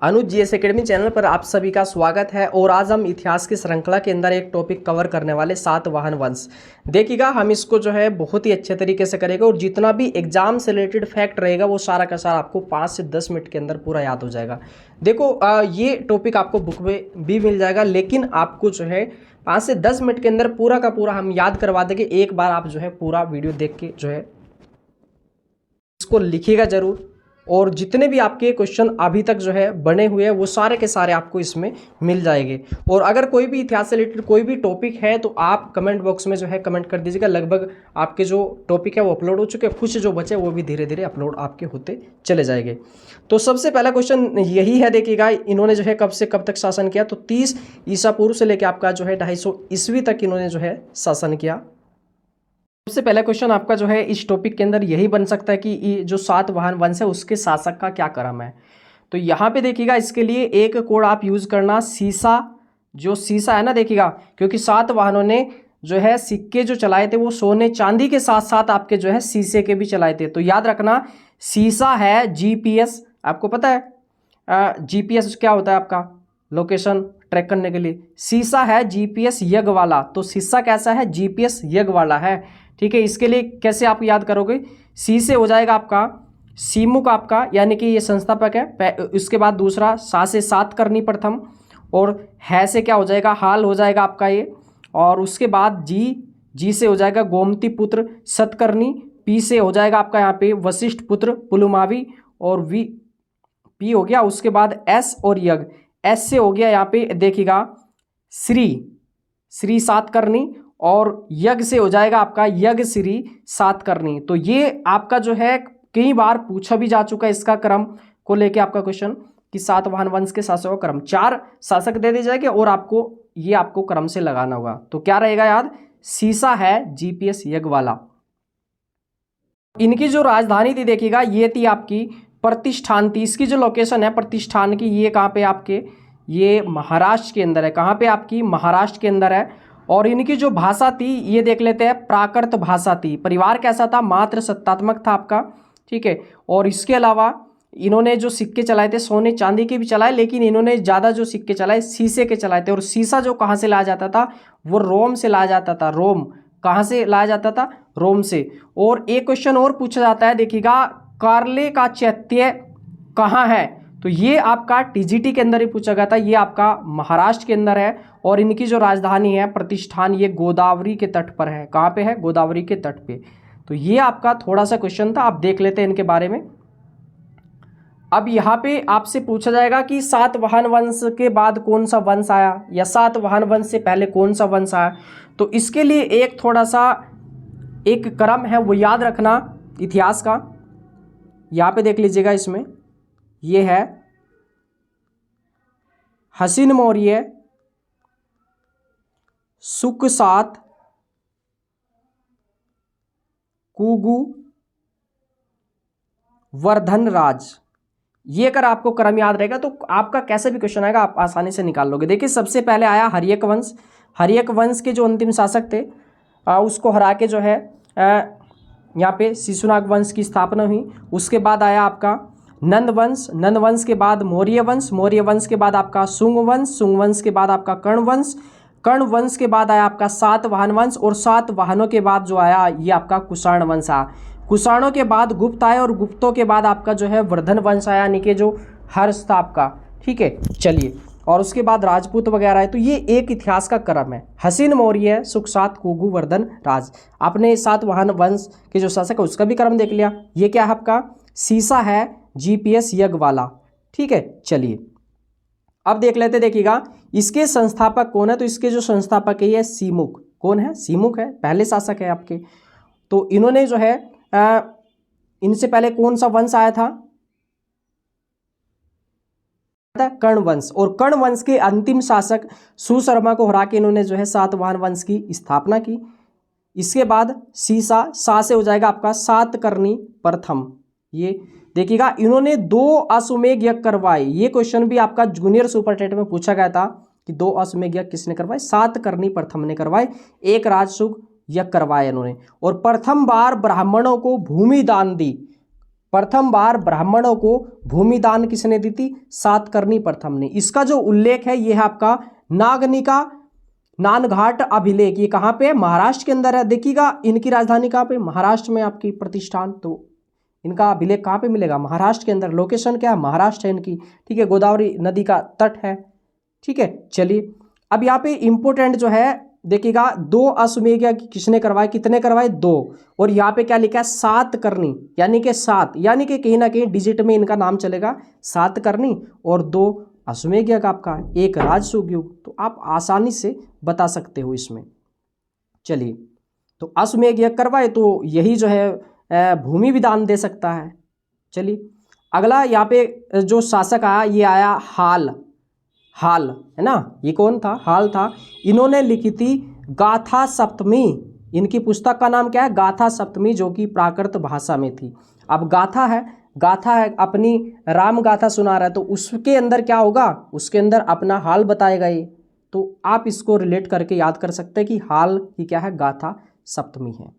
अनुज GS academy channel पर आप सभी का स्वागत है। और आज हम इतिहास की श्रृंखला के अंदर एक टॉपिक कवर करने वाले सातवाहन वंश। देखिएगा, हम इसको जो है बहुत ही अच्छे तरीके से करेंगे और जितना भी एग्जाम से रिलेटेड फैक्ट रहेगा वो सारा का सारा आपको 5 से 10 मिनट के अंदर पूरा याद हो जाएगा। देखो ये टॉपिक आपको बुक में भी मिल जाएगा, लेकिन आपको जो है 5 से 10 मिनट के अंदर पूरा का पूरा हम याद करवा देंगे। एक बार आप जो है पूरा वीडियो देख के जो है इसको लिखिएगा जरूर। और जितने भी आपके क्वेश्चन अभी तक जो है बने हुए हैं वो सारे के सारे आपको इसमें मिल जाएंगे। और अगर कोई भी इतिहास से रिलेटेड कोई भी टॉपिक है तो आप कमेंट बॉक्स में जो है कमेंट कर दीजिएगा। लगभग आपके जो टॉपिक है वो अपलोड हो चुके हैं, कुछ जो बचे वो भी धीरे धीरे अपलोड आपके होते चले जाएंगे। तो सबसे पहला क्वेश्चन यही है, देखिएगा इन्होंने जो है कब से कब तक शासन किया। तो 30 ईसा पूर्व से लेकर आपका जो है 250 ईस्वी तक इन्होंने जो है शासन किया। सबसे पहला क्वेश्चन आपका जो है इस टॉपिक के अंदर यही बन सकता है कि ये जो सातवाहन वंश है उसके शासक का क्या क्रम है। तो यहाँ पे देखिएगा इसके लिए एक कोड आप यूज करना, सीसा। जो सीसा है ना, देखिएगा क्योंकि सातवाहनों ने जो है सिक्के जो चलाए थे वो सोने चांदी के साथ साथ आपके जो है शीशे के भी चलाए थे। तो याद रखना सीसा है जीपीएस। आपको पता है जीपीएस क्या होता है? आपका लोकेशन ट्रैक करने के लिए। सीसा है जीपीएस यग वाला। तो सीसा कैसा है? जीपीएस यग वाला है। ठीक है, इसके लिए कैसे आप याद करोगे? सी से हो जाएगा आपका सीमुक आपका, यानी कि ये संस्थापक है। उसके बाद दूसरा सा से सात करनी प्रथम, और है से क्या हो जाएगा? हाल हो जाएगा आपका ये। और उसके बाद जी से हो जाएगा गोमती पुत्र सतकर्णी। पी से हो जाएगा आपका यहाँ पे वशिष्ठ पुत्र पुलुमावी, और वी पी हो गया। उसके बाद एस और यज्ञ, एस से हो गया यहाँ पे देखिएगा श्री सातकर्णी, और यज्ञ से हो जाएगा आपका यज्ञ श्री सातकर्णी। तो ये आपका जो है कई बार पूछा भी जा चुका है इसका क्रम को लेके आपका क्वेश्चन कि सातवाहन वंश के शासकों का क्रम। 4 शासक दे दिए जाएंगे और आपको क्रम से लगाना होगा। तो क्या रहेगा याद? सीसा है जीपीएस यज्ञ वाला। इनकी जो राजधानी थी देखिएगा ये थी आपकी प्रतिष्ठान थी। इसकी जो लोकेशन है प्रतिष्ठान की, ये कहाँ पे आपके, ये महाराष्ट्र के अंदर है। कहाँ पे आपकी? महाराष्ट्र के अंदर है। और इनकी जो भाषा थी ये देख लेते हैं, प्राकृत भाषा थी। परिवार कैसा था? मात्र सत्तात्मक था आपका। ठीक है, और इसके अलावा इन्होंने जो सिक्के चलाए थे सोने चांदी के भी चलाए, लेकिन इन्होंने ज़्यादा जो सिक्के चलाए शीशे के चलाए थे। और शीशा जो कहाँ से लाया जाता था? वो रोम से लाया जाता था। रोम कहाँ से लाया जाता था? रोम से। और एक क्वेश्चन और पूछा जाता है, देखिएगा कार्ले का चैत्य कहाँ है? तो ये आपका टीजीटी के अंदर ही पूछा गया था। ये आपका महाराष्ट्र के अंदर है। और इनकी जो राजधानी है प्रतिष्ठान, ये गोदावरी के तट पर है। कहाँ पे है? गोदावरी के तट पे। तो ये आपका थोड़ा सा क्वेश्चन था, आप देख लेते हैं इनके बारे में। अब यहाँ पे आपसे पूछा जाएगा कि सातवाहन वंश के बाद कौन सा वंश आया, या सातवाहन वंश से पहले कौन सा वंश आया। तो इसके लिए एक थोड़ा सा एक क्रम है वो याद रखना इतिहास का। यहाँ पे देख लीजिएगा, इसमें ये है हसीन मौर्य, सुकसात, कुगु, वर्धन राज। ये अगर आपको क्रम याद रहेगा तो आपका कैसे भी क्वेश्चन आएगा आप आसानी से निकाल लोगे। देखिए सबसे पहले आया हर्यक वंश। हर्यक वंश के जो अंतिम शासक थे उसको हरा के जो है यहाँ पे शिशुनाग वंश की स्थापना हुई। उसके बाद आया आपका नंद वंश। नंद वंश के बाद मौर्य वंश। मौर्य वंश के बाद आपका शुंग वंश। शुंग वंश के बाद आपका कर्ण वंश। कर्ण वंश के बाद आया आपका सातवाहन वंश। और सातवाहनों के बाद जो आया ये आपका कुषाण वंश आया। कुषाणों के बाद गुप्त आए, और गुप्तों के बाद आपका जो है वर्धन वंश आया, यानी कि जो हर्ष था आपका। ठीक है, चलिए। और उसके बाद राजपूत वगैरह है। तो ये एक इतिहास का क्रम है। हसीन मौर्य, सुकसात, कुगु, वर्धन राज। आपने सातवाहन वंश के जो शासक है उसका भी क्रम देख लिया। ये क्या है आपका? सीसा है जीपीएस यज्ञ वाला। ठीक है, चलिए अब देख लेते। देखिएगा इसके संस्थापक कौन है। तो इसके जो संस्थापक है ये सीमुक। कौन है? सीमुक है, पहले शासक है आपके। तो इन्होंने जो है इनसे पहले कौन सा वंश आया था? कर्ण वंश। और कर्ण वंश के अंतिम शासक सुशर्मा को हरा के इन्होंने जो है सातवाहन वंश की स्थापना की। इसके बाद सीसा, सा से हो जाएगा आपका सातकर्णी प्रथम। ये देखिएगा इन्होंने 2 अश्वमेध यज्ञ करवाए। ये क्वेश्चन भी आपका जूनियर सुपरटेट में पूछा गया था कि 2 अश्वमेध यज्ञ किसने करवाए? सातकर्णी प्रथम ने करवाए। एक राजसुग यज्ञ करवाए इन्होंने। और प्रथम बार ब्राह्मणों को भूमि दान दी। प्रथम बार ब्राह्मणों को भूमि दान किसने दी थी? सातकर्णी प्रथम ने। इसका जो उल्लेख है ये है आपका नागनिका नानघाट अभिलेख। ये कहाँ पे? महाराष्ट्र के अंदर है। देखिएगा इनकी राजधानी कहाँ पे? महाराष्ट्र में आपकी प्रतिष्ठान। तो इनका अभिलेख कहाँ पे मिलेगा? महाराष्ट्र के अंदर। लोकेशन क्या है? महाराष्ट्र है इनकी। ठीक है, गोदावरी नदी का तट है। ठीक है, चलिए अब यहाँ पे इंपोर्टेंट जो है देखिएगा, 2 अश्वमेध किसने करवाए? कितने करवाए? 2। और यहाँ पे क्या लिखा है? सातकर्णी, यानी कि 7, यानी कि कहीं ना कहीं डिजिट में इनका नाम चलेगा सातकर्णी, और 2 अश्वमेध का आपका 1 राजसूय युग। तो आप आसानी से बता सकते हो इसमें। चलिए, तो अश्वमेध करवाए तो यही जो है भूमि भी दान दे सकता है। चलिए अगला यहाँ पे जो शासक आया ये आया हाल है ना। ये कौन था? हाल था। इन्होंने लिखी थी गाथा सप्तमी। इनकी पुस्तक का नाम क्या है? गाथा सप्तमी, जो कि प्राकृत भाषा में थी। अब गाथा है अपनी राम गाथा सुना रहा है, तो उसके अंदर क्या होगा? उसके अंदर अपना हाल बताएगा ये। तो आप इसको रिलेट करके याद कर सकते हैं कि हाल की क्या है? गाथा सप्तमी है।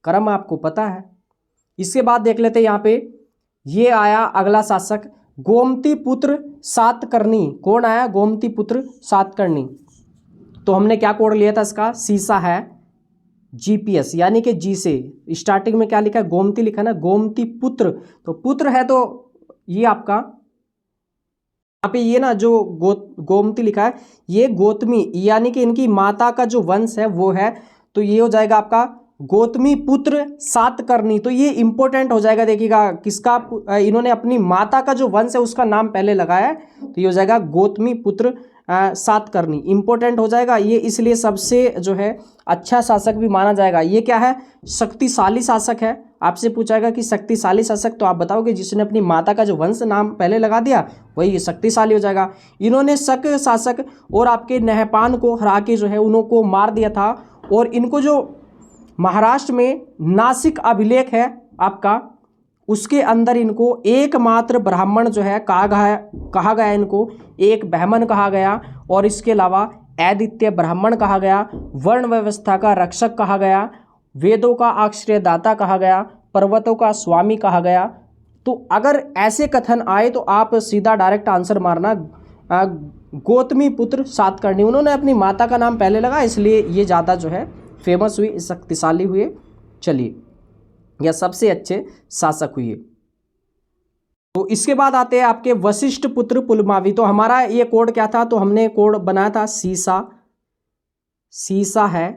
क्रम आपको पता है। इसके बाद देख लेते हैं यहाँ पे, ये आया अगला शासक गोमती पुत्र सातकर्णी। कौन आया? गोमती पुत्र सातकर्णी। तो हमने क्या कोड लिया था इसका? सीसा है GPS, यानी कि जी से स्टार्टिंग में क्या लिखा है? गोमती लिखा है ना, गोमती पुत्र। तो पुत्र है तो ये आपका यहाँ पे ये ना जो गोमती लिखा है ये गोतमी, यानी कि इनकी माता का जो वंश है वो है। तो ये हो जाएगा आपका गौतमी पुत्र सातकर्णी। तो ये इंपॉर्टेंट हो जाएगा। देखिएगा किसका? इन्होंने अपनी माता का जो वंश है उसका नाम पहले लगाया है, तो ये हो जाएगा गौतमी पुत्र सातकर्णी। इंपॉर्टेंट हो जाएगा ये, इसलिए सबसे जो है अच्छा शासक भी माना जाएगा। ये क्या है? शक्तिशाली शासक है। आपसे पूछाएगा कि शक्तिशाली शासक, तो आप बताओगे जिसने अपनी माता का जो वंश नाम पहले लगा दिया वही शक्तिशाली हो जाएगा। इन्होंने शक शासक और आपके नहपान को हरा के जो है उनको मार दिया था। और इनको जो महाराष्ट्र में नासिक अभिलेख है आपका, उसके अंदर इनको एकमात्र ब्राह्मण जो है कहा गया इनको एक ब्राह्मण कहा गया। और इसके अलावा अद्वितीय ब्राह्मण कहा गया, वर्ण व्यवस्था का रक्षक कहा गया, वेदों का आश्रयदाता कहा गया, पर्वतों का स्वामी कहा गया। तो अगर ऐसे कथन आए तो आप सीधा डायरेक्ट आंसर मारना गौतमी पुत्र सातकर्णी। उन्होंने अपनी माता का नाम पहले लगा, इसलिए ये ज़्यादा जो है फेमस हुई, शक्तिशाली हुए। चलिए, यह सबसे अच्छे शासक हुए। तो इसके बाद आते हैं आपके वशिष्ठ पुत्र पुलमावी। तो हमारा ये कोड क्या था? तो हमने कोड बनाया था सीसा है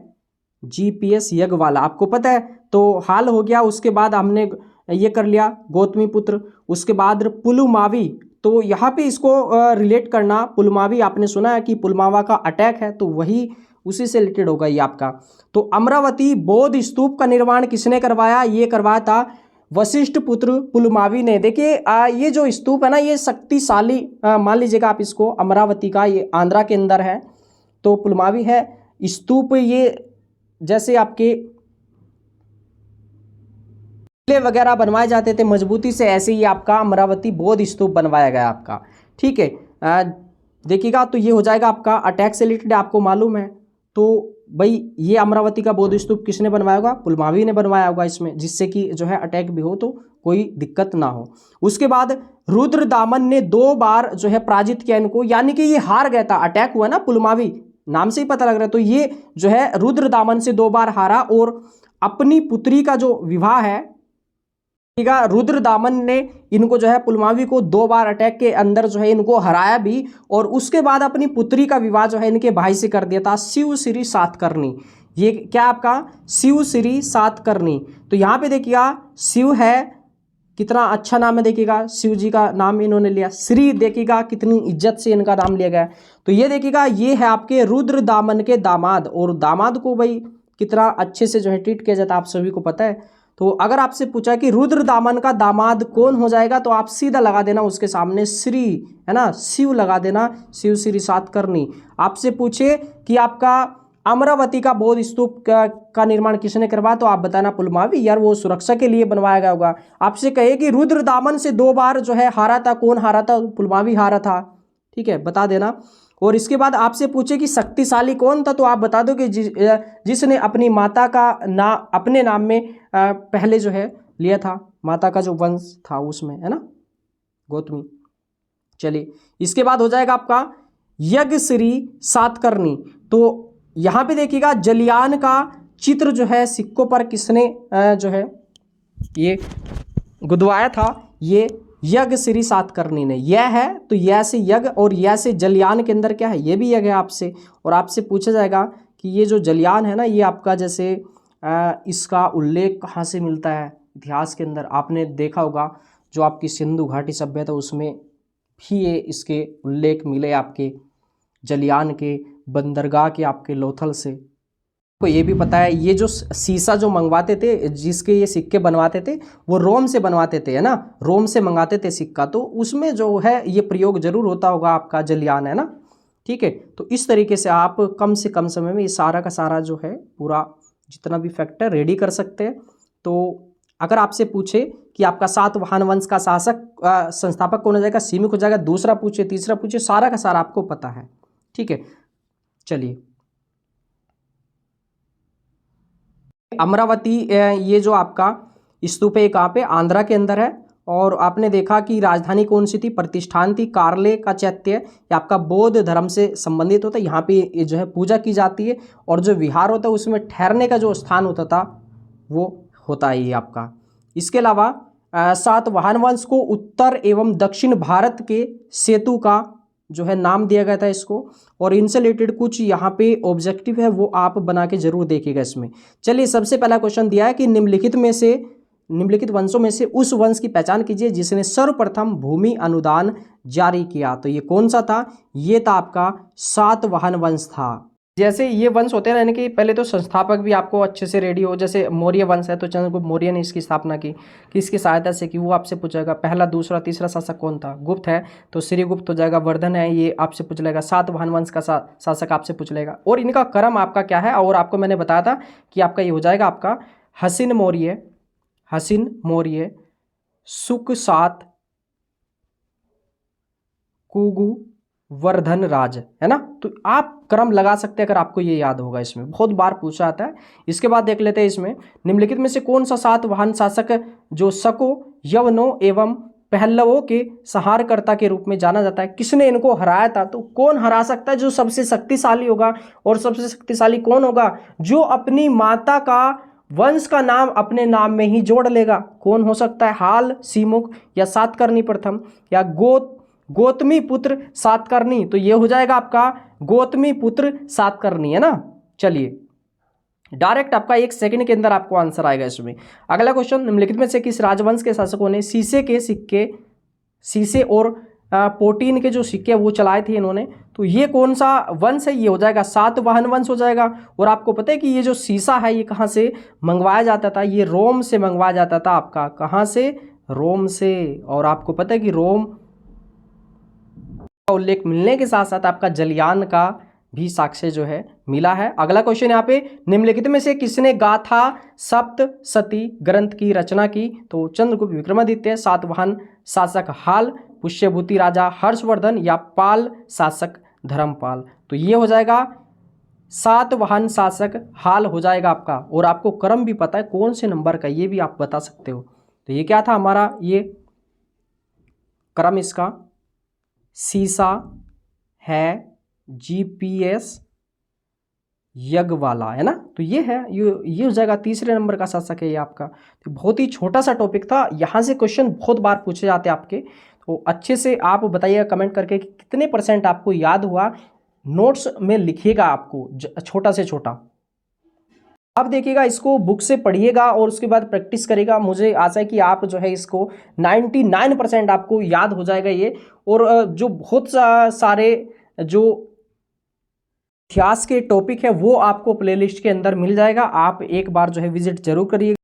GPS यज्ञ वाला, आपको पता है। तो हाल हो गया, उसके बाद हमने ये कर लिया गौतमी पुत्र, उसके बाद पुलमावी। तो यहाँ पे इसको रिलेट करना, पुलमावी आपने सुना है कि पुलमावा का अटैक है, तो वही उसी से रिलेटेड होगा ये आपका। तो अमरावती बौद्ध स्तूप का निर्माण किसने करवाया? ये करवाया था वशिष्ठ पुत्र पुलमावी ने। देखिए ये जो स्तूप है ना ये शक्तिशाली, मान लीजिएगा आप इसको, अमरावती का, ये आंध्रा के अंदर है, तो पुलमावी है स्तूप। ये जैसे आपके किले वगैरह बनवाए जाते थे मजबूती से, ऐसे ही आपका अमरावती बौद्ध स्तूप बनवाया गया आपका। ठीक है, देखिएगा तो ये हो जाएगा आपका अटैक से रिलेटेड, आपको मालूम है। तो भाई ये अमरावती का बौद्ध स्तूप किसने बनवाया होगा? पुलमावी ने बनवाया होगा इसमें, जिससे कि जो है अटैक भी हो तो कोई दिक्कत ना हो। उसके बाद रुद्रदामन ने 2 बार जो है पराजित किया इनको, यानी कि ये हार गया था। अटैक हुआ ना, पुलमावी नाम से ही पता लग रहा है। तो ये जो है रुद्रदामन से 2 बार हारा, और अपनी पुत्री का जो विवाह है, रुद्रदामन ने इनको जो है पुलमावी को 2 बार अटैक के अंदर जो है इनको हराया भी, और उसके बाद अपनी पुत्री का विवाह जो है इनके भाई से कर दिया था, शिवश्री सातकर्णी। ये क्या आपका? शिवश्री सातकर्णी। तो यहाँ पे देखिएगा शिव है, कितना अच्छा नाम है, देखिएगा शिव जी का नाम इन्होंने लिया। श्री देखिएगा कितनी इज्जत से इनका नाम लिया गया। तो ये देखिएगा ये है आपके रुद्रदामन के दामाद, और दामाद को भाई कितना अच्छे से जो है ट्रीट किया जाता है, आप सभी को पता है। तो अगर आपसे पूछा कि रुद्रदामन का दामाद कौन हो जाएगा, तो आप सीधा लगा देना उसके सामने श्री, है ना, शिव लगा देना, शिव श्री सातकर्णी। आपसे पूछे कि आपका अमरावती का बौद्ध स्तूप का निर्माण किसने करवाया, तो आप बताना पुलमावी, यार वो सुरक्षा के लिए बनवाया गया होगा। आपसे कहे कि रुद्रदामन से 2 बार जो है हारा था, कौन हारा था? पुलमावी हारा था। ठीक है, बता देना। और इसके बाद आपसे पूछे कि शक्तिशाली कौन था, तो आप बता दो कि जिसने अपनी माता का अपने नाम में पहले जो है लिया था। माता का जो वंश था उसमें, है ना, गौतमी। चलिए इसके बाद हो जाएगा आपका यज्ञश्री सातकर्णी। तो यहाँ पे देखिएगा जलियान का चित्र जो है सिक्कों पर किसने जो है ये गुदवाया था, ये यज्ञश्री सातकर्णी ने। यह है तो यह से यज्ञ और यह से जलियान के अंदर क्या है, ये भी यज्ञ है आपसे। और आपसे पूछा जाएगा कि ये जो जलियान है ना, ये आपका जैसे इसका उल्लेख कहाँ से मिलता है इतिहास के अंदर। आपने देखा होगा जो आपकी सिंधु घाटी सभ्यता उसमें भी ये इसके उल्लेख मिले आपके जलियान के बंदरगाह के आपके लोथल से। को ये भी पता है ये जो सीसा जो मंगवाते थे, जिसके ये सिक्के बनवाते थे, वो रोम से बनवाते थे, है ना, रोम से मंगाते थे सिक्का। तो उसमें जो है ये प्रयोग जरूर होता होगा आपका जलियान, है ना। ठीक है, तो इस तरीके से आप कम से कम समय में ये सारा का सारा जो है पूरा जितना भी फैक्ट है रेडी कर सकते हैं। तो अगर आपसे पूछे कि आपका सातवाहन वंश का शासक संस्थापक कौन हो जाएगा, सीमिक हो जाएगा। दूसरा पूछे, तीसरा पूछे, सारा का सारा आपको पता है। ठीक है, चलिए अमरावती ये जो आपका स्तूप है कहाँ पे, आंध्रा के अंदर है। और आपने देखा कि राजधानी कौन सी थी, प्रतिष्ठान थी कार्ले का चैत्य। ये आपका बौद्ध धर्म से संबंधित होता है। यहाँ पे ये जो है पूजा की जाती है। और जो विहार होता है उसमें ठहरने का जो स्थान होता था वो होता है ये आपका। इसके अलावा सातवाहन वंश को उत्तर एवं दक्षिण भारत के सेतु का जो है नाम दिया गया था इसको। और इनसे रिलेटेड कुछ यहाँ पे ऑब्जेक्टिव है वो आप बना के जरूर देखिएगा इसमें। चलिए सबसे पहला क्वेश्चन दिया है कि निम्नलिखित वंशों में से उस वंश की पहचान कीजिए जिसने सर्वप्रथम भूमि अनुदान जारी किया। तो ये कौन सा था, ये था आपका सातवाहन वंश था। जैसे ये वंश होते हैं, यानी कि पहले तो संस्थापक भी आपको अच्छे से रेडी हो। जैसे मौर्य वंश है तो चंद्रगुप्त मौर्य ने इसकी स्थापना की, किसकी सहायता से की, वो आपसे पूछेगा। पहला, दूसरा, तीसरा शासक कौन था, गुप्त है तो श्रीगुप्त हो जाएगा। वर्धन है ये आपसे पूछ लेगा। सातवाहन वंश का शासक आपसे पूछ लेगा। और इनका क्रम आपका क्या है, और आपको मैंने बताया था कि आपका ये हो जाएगा आपका हसीन मौर्य, सुक सात, कुगु, वर्धन राज, है ना। तो आप क्रम लगा सकते हैं अगर आपको ये याद होगा, इसमें बहुत बार पूछा आता है। इसके बाद देख लेते हैं इसमें निम्नलिखित में से कौन सा सातवाहन शासक जो शको, यवनों एवं पहल्लवों के संहारकर्ता के रूप में जाना जाता है, किसने इनको हराया था। तो कौन हरा सकता है, जो सबसे शक्तिशाली होगा। और सबसे शक्तिशाली कौन होगा, जो अपनी माता का वंश का नाम अपने नाम में ही जोड़ लेगा। कौन हो सकता है, हाल, सीमुक या सातकर्णी प्रथम या गौतमी पुत्र सातकर्णी। तो ये हो जाएगा आपका गौतमी पुत्र सातकर्णी, है ना। चलिए डायरेक्ट आपका 1 सेकंड के अंदर आपको आंसर आएगा इसमें। अगला क्वेश्चन, निम्नलिखित में से किस राजवंश के शासकों ने शीशे और पोटीन के जो सिक्के वो चलाए थे इन्होंने। तो ये कौन सा वंश है, ये हो जाएगा सातवाहन वंश हो जाएगा। और आपको पता है कि ये जो शीशा है ये कहाँ से मंगवाया जाता था, ये रोम से मंगवाया जाता था आपका। कहाँ से, रोम से। और आपको पता है कि रोम का उल्लेख मिलने के साथ साथ आपका जलियान का भी साक्ष्य जो है मिला है। अगला क्वेश्चन यहाँ पे, निम्नलिखित में से किसने गाथा सप्तशती ग्रंथ की रचना की। तो चंद्रगुप्त विक्रमादित्य, सातवाहन शासक हाल, पुष्यभूति राजा हर्षवर्धन या पाल शासक धर्मपाल। तो ये हो जाएगा सातवाहन शासक हाल हो जाएगा आपका। और आपको क्रम भी पता है कौन से नंबर का, ये भी आप बता सकते हो। तो ये क्या था हमारा, ये क्रम इसका सीसा है, GPS यज्ञ वाला, है ना। तो ये है, ये हो जाएगा तीसरे नंबर का शासक है ये आपका। तो बहुत ही छोटा सा टॉपिक था, यहाँ से क्वेश्चन बहुत बार पूछे जाते हैं आपके। तो अच्छे से आप बताइएगा कमेंट करके कि कितने % आपको याद हुआ। नोट्स में लिखिएगा आपको छोटा से छोटा। अब देखिएगा इसको बुक से पढ़िएगा और उसके बाद प्रैक्टिस करेगा। मुझे आशा है कि आप जो है इसको 99% आपको याद हो जाएगा ये। और जो बहुत सारे जो इतिहास के टॉपिक है वो आपको प्लेलिस्ट के अंदर मिल जाएगा। आप एक बार जो है विजिट जरूर करिएगा।